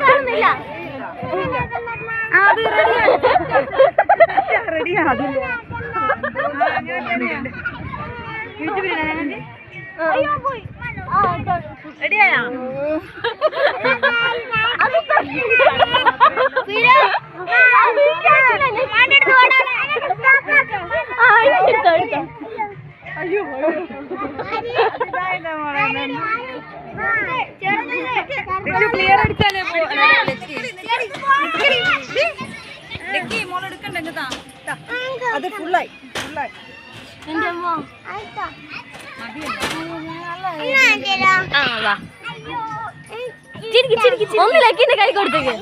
കാണുന്നില്ല. അത് റെഡിയാണ്. റെഡിയായോ? അയ്യോ ക്ലിയർ അടിച്ചാലേ മോളെടുക്കണ്ടെങ്കിൽ അത് ഫുള്ളായി ഫുള്ളായി. ഒന്ന് ലക്കിന്റെ കൈ കൊടുത്തേക്ക്.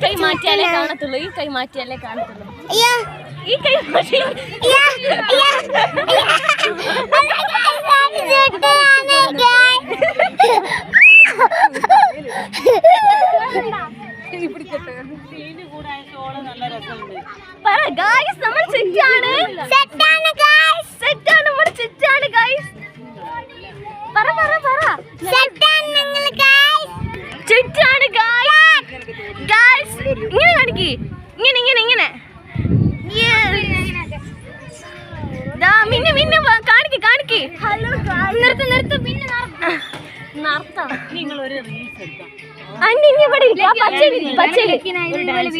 കൈ മാറ്റിയാലേ കാണത്തുള്ളൂ. ഈ കൈ മാറ്റിയാലേ കാണത്തുള്ളൂ. ഈ കൈ മാറ്റി ഇങ്ങനെ കാണിക്ക്. ഇങ്ങനെ ഇങ്ങനെ ഇങ്ങനെ കാണിക്ക് കാണിക്ക്. നിർത്ത് നിർത്ത്. പിന്നെ നടത്താം. നിങ്ങളൊരു റീൽസ് എടുക്കാം. ഇവിടെ പച്ചരി